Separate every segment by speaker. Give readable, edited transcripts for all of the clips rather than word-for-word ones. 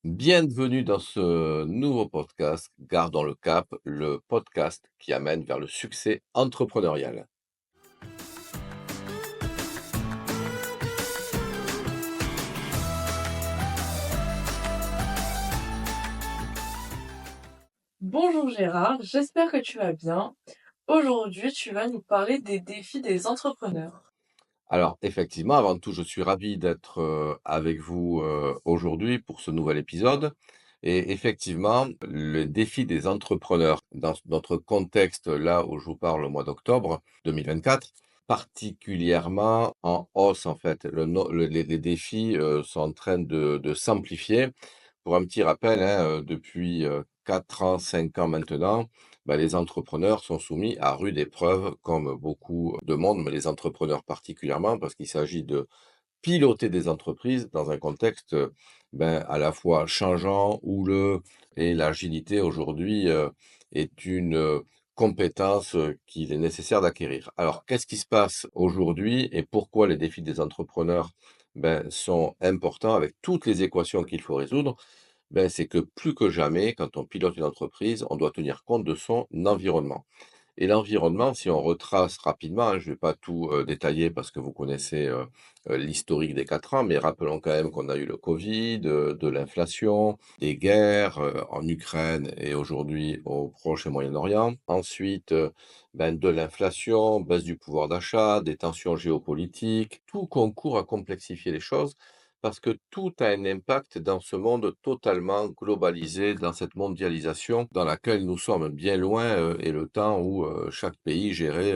Speaker 1: Bienvenue dans ce nouveau podcast, Gardons le cap, le podcast qui amène vers le succès entrepreneurial.
Speaker 2: Bonjour Gérard, j'espère que tu vas bien. Aujourd'hui, tu vas nous parler des défis des entrepreneurs.
Speaker 1: Alors, effectivement, avant tout, je suis ravi d'être avec vous aujourd'hui pour ce nouvel épisode. Et effectivement, le défi des entrepreneurs dans notre contexte, là où je vous parle au mois d'octobre 2024, particulièrement en hausse en fait. Les défis sont en train de s'amplifier. Pour un petit rappel, hein, depuis 4 ans, 5 ans maintenant, bah, les entrepreneurs sont soumis à rude épreuve, comme beaucoup de monde, mais les entrepreneurs particulièrement, parce qu'il s'agit de piloter des entreprises dans un contexte ben, à la fois changeant, houleux, et l'agilité aujourd'hui est une compétence qu'il est nécessaire d'acquérir. Alors, qu'est-ce qui se passe aujourd'hui et pourquoi les défis des entrepreneurs ben, sont importants avec toutes les équations qu'il faut résoudre? Ben, c'est que plus que jamais, quand on pilote une entreprise, on doit tenir compte de son environnement. Et l'environnement, si on retrace rapidement, hein, je ne vais pas tout détailler parce que vous connaissez l'historique des 4 ans, mais rappelons quand même qu'on a eu le Covid, de l'inflation, des guerres en Ukraine et aujourd'hui au Proche et Moyen-Orient. Ensuite, ben, de l'inflation, baisse du pouvoir d'achat, des tensions géopolitiques. Tout concourt à complexifier les choses parce que tout a un impact dans ce monde totalement globalisé, dans cette mondialisation dans laquelle nous sommes bien loin et le temps où chaque pays gérait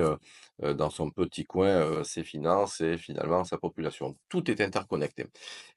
Speaker 1: dans son petit coin ses finances et finalement sa population. Tout est interconnecté.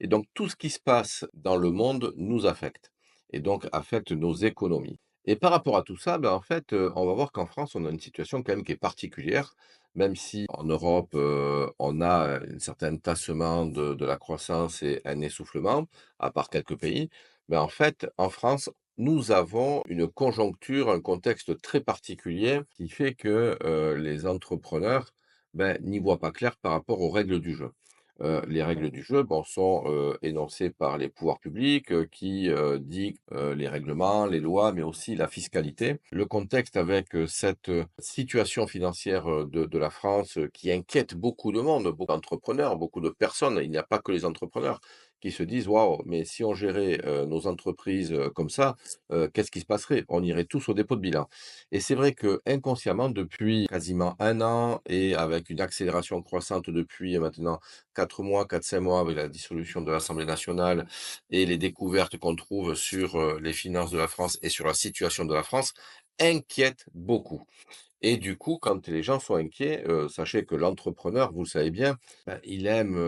Speaker 1: Et donc tout ce qui se passe dans le monde nous affecte et donc affecte nos économies. Et par rapport à tout ça, ben, en fait, on va voir qu'en France, on a une situation quand même qui est particulière, même si en Europe, on a un certain tassement de la croissance et un essoufflement, à part quelques pays. Mais en fait, en France, nous avons une conjoncture, un contexte très particulier qui fait que, les entrepreneurs, ben, n'y voient pas clair par rapport aux règles du jeu. Les règles du jeu, bon, sont, énoncées par les pouvoirs publics, qui, dictent, les règlements, les lois, mais aussi la fiscalité. Le contexte avec, cette, situation financière, de la France, qui inquiète beaucoup de monde, beaucoup d'entrepreneurs, beaucoup de personnes. Il n'y a pas que les entrepreneurs qui se disent: «Waouh, mais si on gérait, nos entreprises, comme ça, qu'est-ce qui se passerait? On irait tous au dépôt de bilan». Et c'est vrai que inconsciemment, depuis quasiment 1 an et avec une accélération croissante depuis maintenant 4 mois, 4-5 mois avec la dissolution de l'Assemblée nationale et les découvertes qu'on trouve sur, les finances de la France et sur la situation de la France, inquiètent beaucoup. Et du coup, quand les gens sont inquiets, sachez que l'entrepreneur, vous le savez bien, bah, il aime,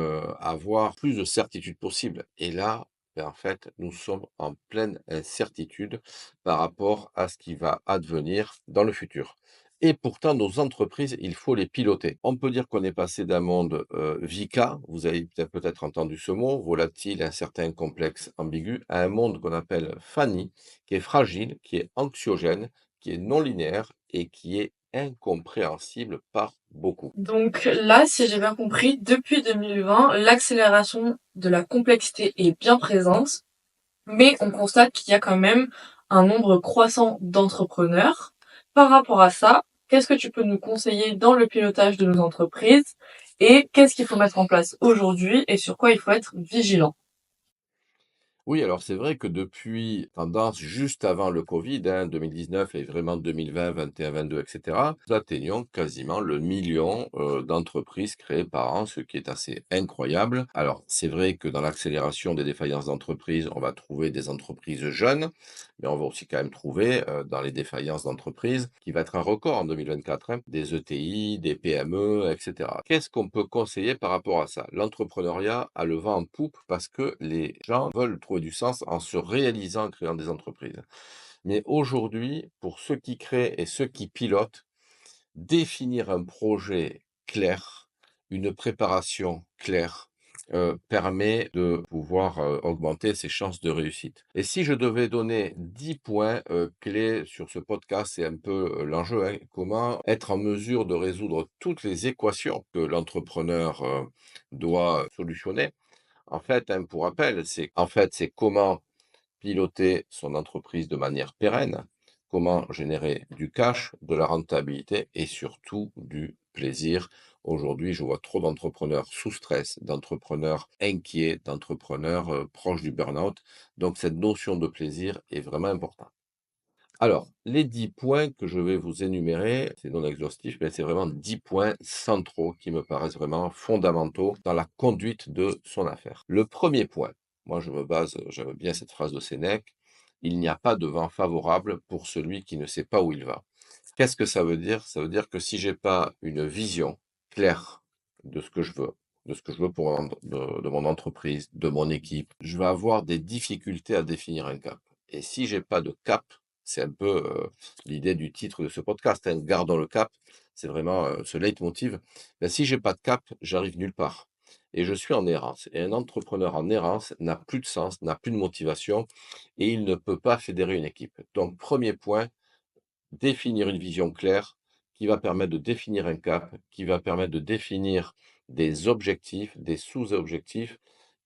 Speaker 1: avoir plus de certitude possible. Et là, ben, en fait, nous sommes en pleine incertitude par rapport à ce qui va advenir dans le futur. Et pourtant, nos entreprises, il faut les piloter. On peut dire qu'on est passé d'un monde, VICA, vous avez peut-être entendu ce mot, volatile, incertain, complexe, ambigu, à un monde qu'on appelle FANI, qui est fragile, qui est anxiogène, qui est non linéaire et qui est incompréhensible par beaucoup.
Speaker 2: Donc là, si j'ai bien compris, depuis 2020, l'accélération de la complexité est bien présente, mais on constate qu'il y a quand même un nombre croissant d'entrepreneurs. Par rapport à ça, qu'est-ce que tu peux nous conseiller dans le pilotage de nos entreprises et qu'est-ce qu'il faut mettre en place aujourd'hui et sur quoi il faut être vigilant?
Speaker 1: Oui, alors c'est vrai que depuis tendance juste avant le Covid, hein, 2019 et vraiment 2020, 21, 22, etc., nous atteignons quasiment le million d'entreprises créées par an, ce qui est assez incroyable. Alors c'est vrai que dans l'accélération des défaillances d'entreprises, on va trouver des entreprises jeunes, mais on va aussi quand même trouver dans les défaillances d'entreprises, qui va être un record en 2024, hein, des ETI, des PME, etc. Qu'est-ce qu'on peut conseiller par rapport à ça? L'entrepreneuriat a le vent en poupe parce que les gens veulent trouver du sens en se réalisant en créant des entreprises. Mais aujourd'hui, pour ceux qui créent et ceux qui pilotent, définir un projet clair, une préparation claire, permet de pouvoir, augmenter ses chances de réussite. Et si je devais donner 10 points, clés sur ce podcast, c'est un peu, l'enjeu, hein. Comment être en mesure de résoudre toutes les équations que l'entrepreneur, doit solutionner. En fait, hein, pour rappel, c'est comment piloter son entreprise de manière pérenne, comment générer du cash, de la rentabilité et surtout du plaisir. Aujourd'hui, je vois trop d'entrepreneurs sous stress, d'entrepreneurs inquiets, d'entrepreneurs proches du burn-out. Donc cette notion de plaisir est vraiment importante. Alors, les 10 points que je vais vous énumérer, c'est non exhaustif, mais c'est vraiment 10 points centraux qui me paraissent vraiment fondamentaux dans la conduite de son affaire. Le premier point, moi je me base, j'aime bien cette phrase de Sénèque, il n'y a pas de vent favorable pour celui qui ne sait pas où il va. Qu'est-ce que ça veut dire? Ça veut dire que si j'ai pas une vision claire de ce que je veux, de ce que je veux pour de mon entreprise, de mon équipe, je vais avoir des difficultés à définir un cap. Et si j'ai pas de cap, c'est un peu l'idée du titre de ce podcast, hein, gardons le cap. C'est vraiment ce leitmotiv. Ben, si j'ai pas de cap, j'arrive nulle part. Et je suis en errance. Et un entrepreneur en errance n'a plus de sens, n'a plus de motivation et il ne peut pas fédérer une équipe. Donc, premier point, définir une vision claire qui va permettre de définir un cap, qui va permettre de définir des objectifs, des sous-objectifs.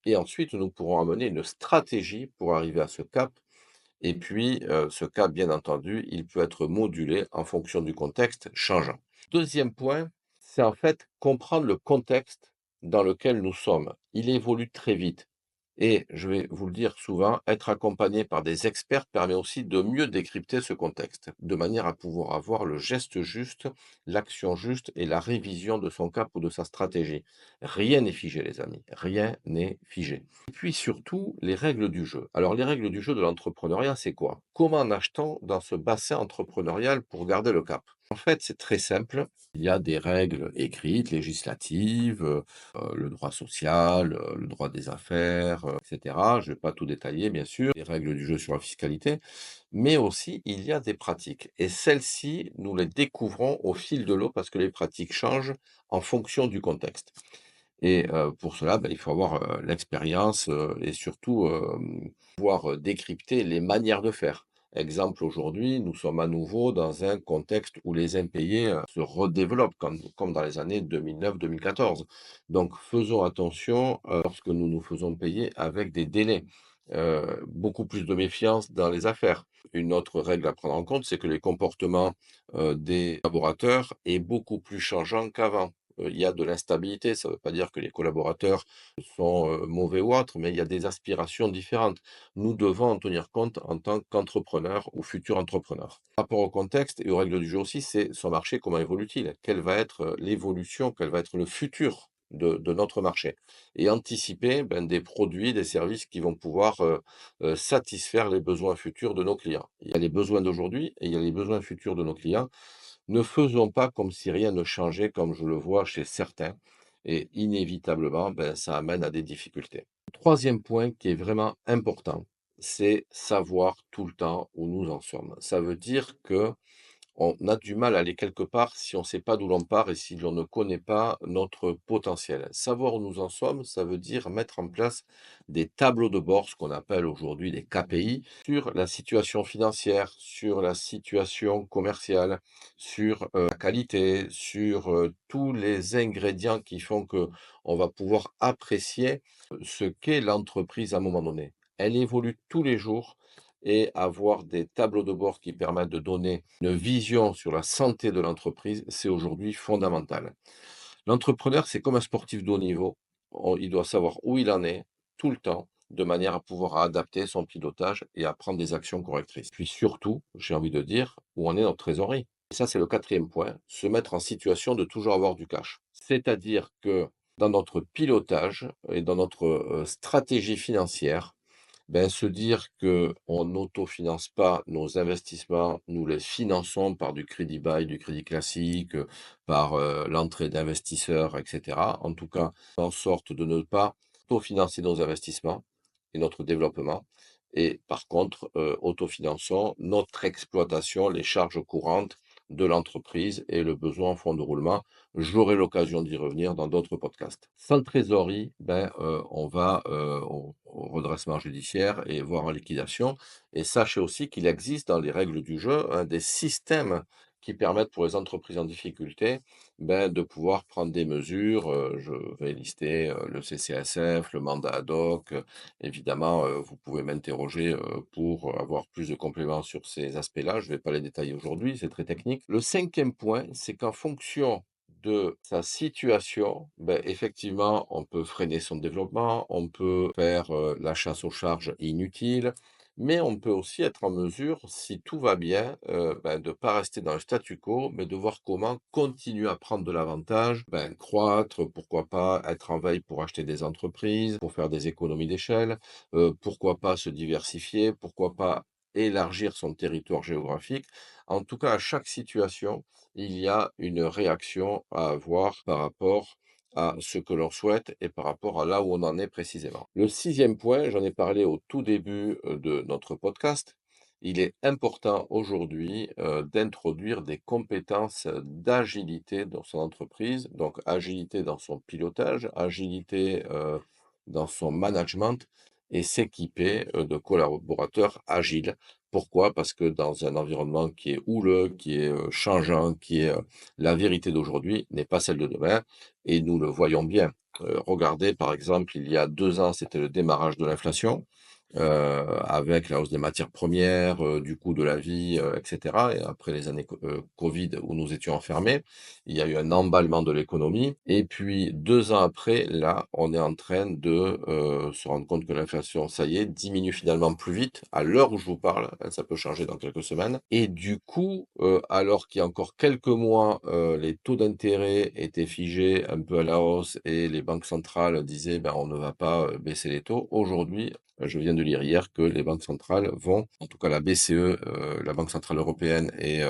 Speaker 1: Et ensuite, nous pourrons amener une stratégie pour arriver à ce cap et puis, ce cap, bien entendu, il peut être modulé en fonction du contexte changeant. Deuxième point, c'est en fait comprendre le contexte dans lequel nous sommes. Il évolue très vite et je vais vous le dire souvent, être accompagné par des experts permet aussi de mieux décrypter ce contexte, de manière à pouvoir avoir le geste juste, l'action juste et la révision de son cap ou de sa stratégie. Rien n'est figé, les amis, rien n'est figé. Et puis surtout, les règles du jeu. Alors, les règles du jeu de l'entrepreneuriat, c'est quoi? Comment nage-t-on dans ce bassin entrepreneurial pour garder le cap? En fait, c'est très simple. Il y a des règles écrites, législatives, le droit social, le droit des affaires, et cetera. Je ne vais pas tout détailler, bien sûr, les règles du jeu sur la fiscalité, mais aussi il y a des pratiques. Et celles-ci, nous les découvrons au fil de l'eau parce que les pratiques changent en fonction du contexte. Et pour cela, il faut avoir, l'expérience, et surtout, pouvoir, décrypter les manières de faire. Exemple, aujourd'hui, nous sommes à nouveau dans un contexte où les impayés, se redéveloppent comme dans les années 2009-2014. Donc faisons attention, lorsque nous nous faisons payer avec des délais. Beaucoup plus de méfiance dans les affaires. Une autre règle à prendre en compte, c'est que les comportements, des collaborateurs est beaucoup plus changeant qu'avant. Il y a de l'instabilité, ça ne veut pas dire que les collaborateurs sont, mauvais ou autres, mais il y a des aspirations différentes. Nous devons en tenir compte en tant qu'entrepreneurs ou futurs entrepreneurs. Par rapport au contexte et aux règles du jeu aussi, c'est son marché, comment évolue-t-il? Quelle va être, l'évolution, quel va être le futur de notre marché? Et anticiper, des produits, des services qui vont pouvoir, satisfaire les besoins futurs de nos clients. Il y a les besoins d'aujourd'hui et il y a les besoins futurs de nos clients. Ne faisons pas comme si rien ne changeait, comme je le vois chez certains, et inévitablement, ça amène à des difficultés. Troisième point qui est vraiment important, c'est savoir tout le temps où nous en sommes. Ça veut dire que on a du mal à aller quelque part si on ne sait pas d'où l'on part et si l'on ne connaît pas notre potentiel. Savoir où nous en sommes, ça veut dire mettre en place des tableaux de bord, ce qu'on appelle aujourd'hui des KPI, sur la situation financière, sur la situation commerciale, sur la qualité, sur tous les ingrédients qui font que on va pouvoir apprécier ce qu'est l'entreprise à un moment donné. Elle évolue tous les jours et avoir des tableaux de bord qui permettent de donner une vision sur la santé de l'entreprise, c'est aujourd'hui fondamental. L'entrepreneur, c'est comme un sportif de haut niveau. Il doit savoir où il en est tout le temps, de manière à pouvoir adapter son pilotage et à prendre des actions correctrices. Puis surtout, j'ai envie de dire, où en est notre trésorerie. Et ça, c'est le quatrième point, se mettre en situation de toujours avoir du cash. C'est-à-dire que dans notre pilotage et dans notre stratégie financière, se dire qu'on n'autofinance pas nos investissements, nous les finançons par du crédit bail, du crédit classique, par, l'entrée d'investisseurs et cetera. En tout cas, en sorte de ne pas autofinancer nos investissements et notre développement et par contre, autofinançons notre exploitation, les charges courantes de l'entreprise et le besoin en fonds de roulement. J'aurai l'occasion d'y revenir dans d'autres podcasts. Sans trésorerie, on va, au redressement judiciaire et voire en liquidation et sachez aussi qu'il existe dans les règles du jeu, des systèmes qui permettent pour les entreprises en difficulté, de pouvoir prendre des mesures. Je vais lister, le CCSF, le mandat ad hoc. Évidemment, vous pouvez m'interroger, pour avoir plus de compléments sur ces aspects-là. Je ne vais pas les détailler aujourd'hui, c'est très technique. Le cinquième point, c'est qu'en fonction de sa situation, effectivement, on peut freiner son développement, on peut faire, la chasse aux charges inutiles, mais on peut aussi être en mesure, si tout va bien, de pas rester dans le statu quo, mais de voir comment continuer à prendre de l'avantage, croître, pourquoi pas être en veille pour acheter des entreprises, pour faire des économies d'échelle, pourquoi pas se diversifier, pourquoi pas élargir son territoire géographique. En tout cas, à chaque situation, il y a une réaction à avoir par rapport à ce que l'on souhaite et par rapport à là où on en est précisément. Le sixième point, j'en ai parlé au tout début de notre podcast, il est important aujourd'hui d'introduire des compétences d'agilité dans son entreprise, donc agilité dans son pilotage, agilité dans son management et s'équiper de collaborateurs agiles. Pourquoi? Parce que dans un environnement qui est houleux, qui est changeant, qui est la vérité d'aujourd'hui n'est pas celle de demain et nous le voyons bien. Regardez par exemple, il y a 2 ans, c'était le démarrage de l'inflation, avec la hausse des matières premières, du coût de la vie, et cetera et après les années covid où nous étions enfermés, il y a eu un emballement de l'économie et puis 2 ans après, là, on est en train de, se rendre compte que l'inflation, ça y est, diminue finalement plus vite à l'heure où je vous parle, hein, ça peut changer dans quelques semaines et du coup, alors qu'il y a encore quelques mois, les taux d'intérêt étaient figés un peu à la hausse et les banques centrales disaient: «On ne va pas, baisser les taux». Aujourd'hui, je viens de lire hier que les banques centrales vont, en tout cas la BCE, la Banque centrale européenne et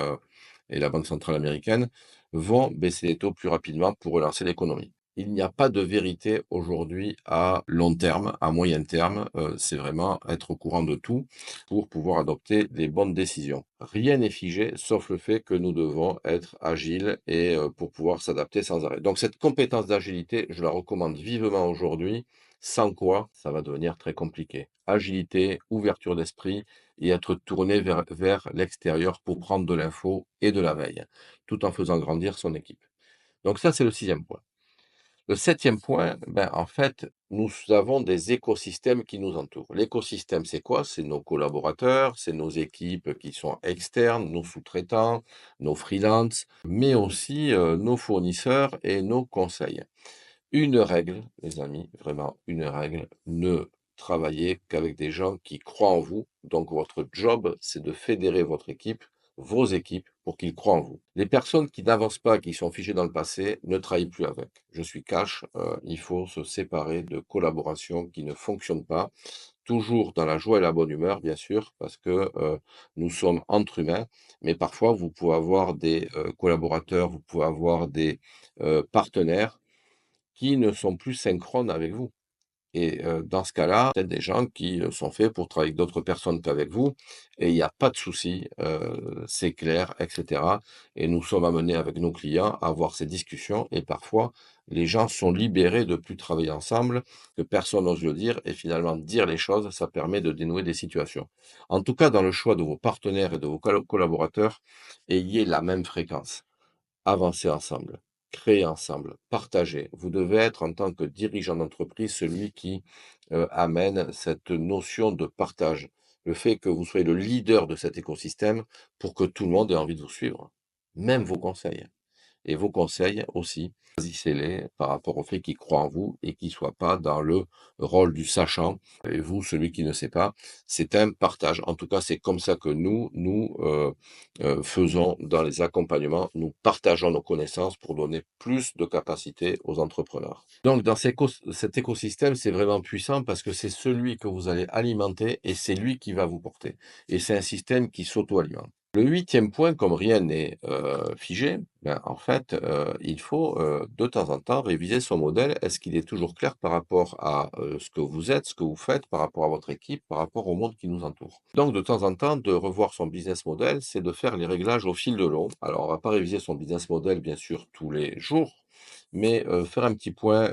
Speaker 1: la Banque centrale américaine, vont baisser les taux plus rapidement pour relancer l'économie. Il n'y a pas de vérité aujourd'hui à long terme, à moyen terme, c'est vraiment être au courant de tout pour pouvoir adopter les bonnes décisions. Rien n'est figé, sauf le fait que nous devons être agiles et pour pouvoir s'adapter sans arrêt. Donc cette compétence d'agilité, je la recommande vivement aujourd'hui, sans quoi ça va devenir très compliqué. Agilité, ouverture d'esprit et être tourné vers l'extérieur pour prendre de l'info et de la veille, tout en faisant grandir son équipe. Donc ça, c'est le sixième point. Le septième point, en fait, nous avons des écosystèmes qui nous entourent. L'écosystème, c'est quoi? C'est nos collaborateurs, c'est nos équipes qui sont externes, nos sous-traitants, nos freelances, mais aussi nos fournisseurs et nos conseils. Une règle, les amis, vraiment une règle, ne travaillez qu'avec des gens qui croient en vous. Donc votre job, c'est de fédérer votre équipe, vos équipes, pour qu'ils croient en vous. Les personnes qui n'avancent pas, qui sont figées dans le passé, ne travaillent plus avec. Je suis cash, il faut se séparer de collaborations qui ne fonctionnent pas, toujours dans la joie et la bonne humeur, bien sûr, parce que nous sommes entre humains, mais parfois vous pouvez avoir des collaborateurs, vous pouvez avoir des partenaires qui ne sont plus synchrones avec vous et dans ce cas-là, peut-être des gens qui, sont faits pour travailler avec d'autres personnes qu'avec vous et il y a pas de souci, c'est clair et cetera et nous sommes amenés avec nos clients à avoir ces discussions et parfois les gens sont libérés de plus travailler ensemble, que personne n'ose le dire et finalement dire les choses, ça permet de dénouer des situations. En tout cas, dans le choix de vos partenaires et de vos collaborateurs, ayez la même fréquence. Avancer ensemble, créer ensemble, partager. Vous devez être en tant que dirigeant d'entreprise celui qui, amène cette notion de partage. Le fait que vous soyez le leader de cet écosystème pour que tout le monde ait envie de vous suivre, même vos conseils. Et vos conseils aussi, choisissez-les par rapport au fait qu'ils croient en vous et qu'ils ne soient pas dans le rôle du sachant et vous, celui qui ne sait pas. C'est un partage. En tout cas, c'est comme ça que nous faisons dans les accompagnements. Nous partageons nos connaissances pour donner plus de capacité aux entrepreneurs. Donc, dans cet écosystème, c'est vraiment puissant parce que c'est celui que vous allez alimenter et c'est lui qui va vous porter. Et c'est un système qui s'auto-alimente. Le huitième point, comme rien n'est, figé, en fait, il faut, de temps en temps réviser son modèle. Est-ce qu'il est toujours clair par rapport à, ce que vous êtes, ce que vous faites, par rapport à votre équipe, par rapport au monde qui nous entoure? Donc de temps en temps, de revoir son business model, c'est de faire les réglages au fil de l'eau. Alors on va pas réviser son business model, bien sûr, tous les jours, mais faire un petit point,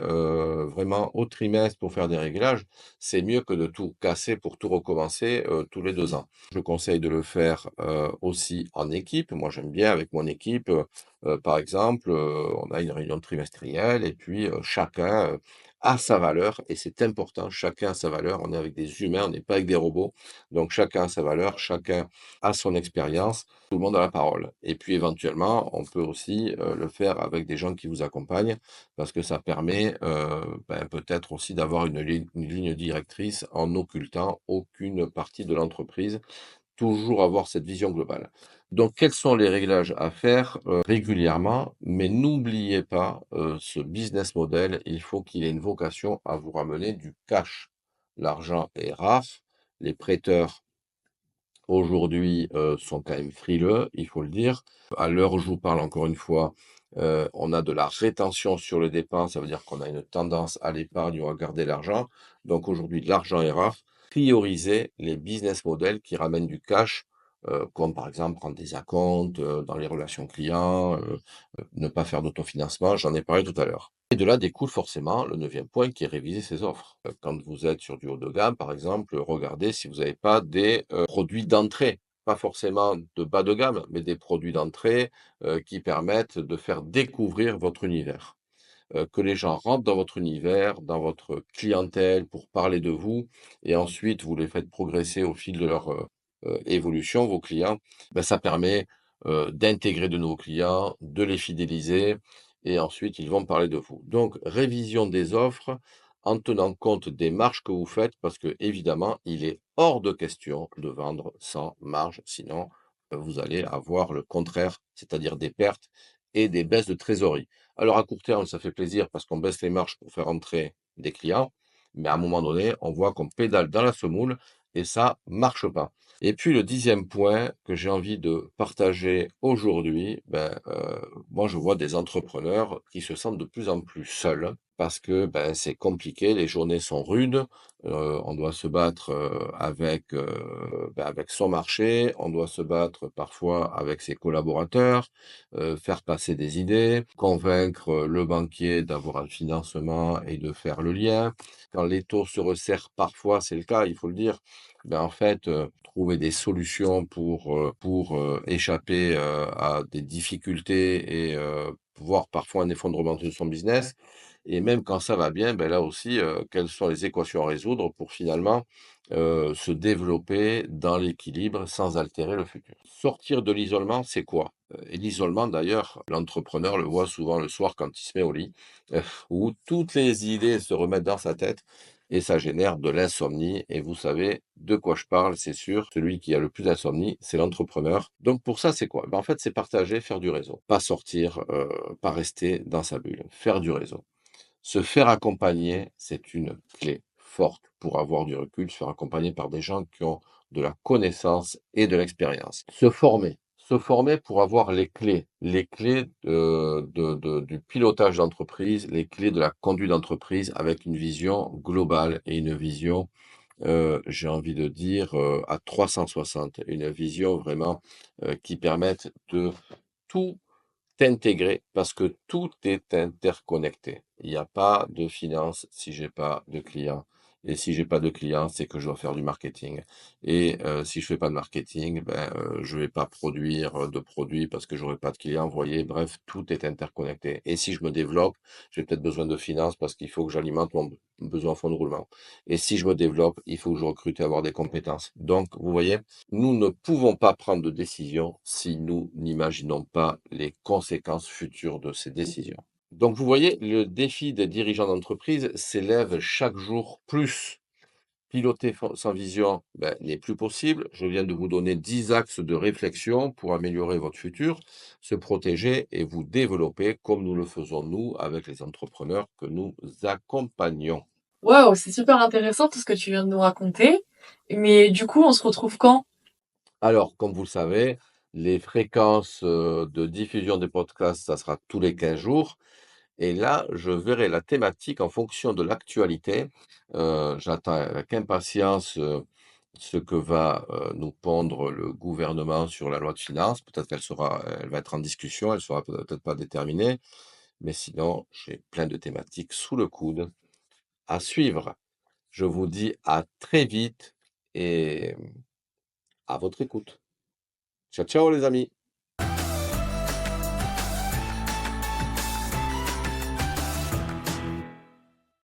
Speaker 1: vraiment au trimestre pour faire des réglages, c'est mieux que de tout casser pour tout recommencer, tous les 2 ans. Je conseille de le faire, aussi en équipe. Moi, j'aime bien avec mon équipe, par exemple, on a une réunion trimestrielle et puis, chacun, a sa valeur et c'est important, chacun a sa valeur. On est avec des humains, on n'est pas avec des robots, donc chacun a sa valeur, chacun a son expérience, tout le monde a la parole et puis éventuellement, on peut aussi, le faire avec des gens qui vous accompagnent parce que ça permet, peut-être aussi d'avoir une ligne directrice en n'occultant aucune partie de l'entreprise. Toujours avoir cette vision globale. Donc quels sont les réglages à faire, régulièrement? Mais n'oubliez pas, ce business model, il faut qu'il ait une vocation à vous ramener du cash. L'argent est rare, les prêteurs aujourd'hui, sont quand même frileux, il faut le dire. À l'heure où je vous parle, encore une fois, on a de la rétention sur les dépenses, ça veut dire qu'on a une tendance à l'épargne ou à garder l'argent. Donc aujourd'hui, l'argent est rare. Priorisez les business models qui ramènent du cash, comme par exemple prendre des acomptes, dans les relations clients, ne pas faire d'autofinancement, j'en ai parlé tout à l'heure. Et de là découle forcément le neuvième point qui est réviser ses offres. Quand vous êtes sur du haut de gamme, par exemple, regardez si vous n'avez pas des, produits d'entrée. Pas forcément de bas de gamme, mais des produits d'entrée, qui permettent de faire découvrir votre univers. Que les gens rentrent dans votre univers, dans votre clientèle pour parler de vous et ensuite vous les faites progresser au fil de leur, évolution, vos clients, ça permet, d'intégrer de nouveaux clients, de les fidéliser et ensuite ils vont parler de vous. Donc révision des offres en tenant compte des marges que vous faites parce que évidemment il est hors de question de vendre sans marge, sinon, vous allez avoir le contraire, c'est-à-dire des pertes et des baisses de trésorerie. Alors à court terme, ça fait plaisir parce qu'on baisse les marges pour faire entrer des clients, mais à un moment donné, on voit qu'on pédale dans la semoule et ça marche pas. Et puis le dixième point que j'ai envie de partager aujourd'hui, moi je vois des entrepreneurs qui se sentent de plus en plus seuls parce que, c'est compliqué, les journées sont rudes, on doit se battre, avec son marché, on doit se battre parfois avec ses collaborateurs, faire passer des idées, convaincre, le banquier d'avoir un financement et de faire le lien. Quand les taux se resserrent parfois, c'est le cas, il faut le dire, en fait, trouver des solutions pour échapper, à des difficultés et voir parfois un effondrement de son business et même quand ça va bien, là aussi, quelles sont les équations à résoudre pour finalement, se développer dans l'équilibre sans altérer le futur. Sortir de l'isolement, c'est quoi? Et l'isolement d'ailleurs, l'entrepreneur le voit souvent le soir quand il se met au lit, heu, où toutes les idées se remettent dans sa tête et ça génère de l'insomnie et vous savez de quoi je parle, c'est sûr. Celui qui a le plus d'insomnie, c'est l'entrepreneur. Donc pour ça, c'est quoi? En fait, c'est partager, faire du réseau. Pas sortir, pas rester dans sa bulle, faire du réseau. Se faire accompagner, c'est une clé forte pour avoir du recul, se faire accompagner par des gens qui ont de la connaissance et de l'expérience. Se former pour avoir les clés, du pilotage d'entreprise, les clés de la conduite d'entreprise avec une vision globale et une vision, j'ai envie de dire, à 360. Une vision vraiment, qui permette de tout t'intégrer parce que tout est interconnecté. Il n'y a pas de finance si j'ai pas de clients et si j'ai pas de clients, c'est que je dois faire du marketing et si je fais pas de marketing, je vais pas produire, de produits parce que j'aurai pas de clients, vous voyez? Bref, tout est interconnecté et si je me développe, j'ai peut-être besoin de finances parce qu'il faut que j'alimente mon besoin en fonds de roulement et si je me développe, il faut que je recrute et avoir des compétences. Donc vous voyez? Nous ne pouvons pas prendre de décision si nous n'imaginons pas les conséquences futures de ces décisions. Donc vous voyez, le défi des dirigeants d'entreprise s'élève chaque jour plus. Piloter sans vision n'est plus possible. Je viens de vous donner 10 axes de réflexion pour améliorer votre futur, se protéger et vous développer comme nous le faisons nous avec les entrepreneurs que nous accompagnons.
Speaker 2: Waouh, c'est super intéressant tout ce que tu viens de nous raconter. Mais du coup, on se retrouve quand?
Speaker 1: Alors, comme vous le savez, les fréquences, de diffusion des podcasts, ça sera tous les 15 jours et là, je verrai la thématique en fonction de l'actualité. J'attends avec impatience, ce que va, nous pondre le gouvernement sur la loi de finances. Peut-être elle va être en discussion, elle sera peut-être pas déterminée. Mais sinon, j'ai plein de thématiques sous le coude à suivre. Je vous dis à très vite et à votre écoute. Ciao, ciao les amis.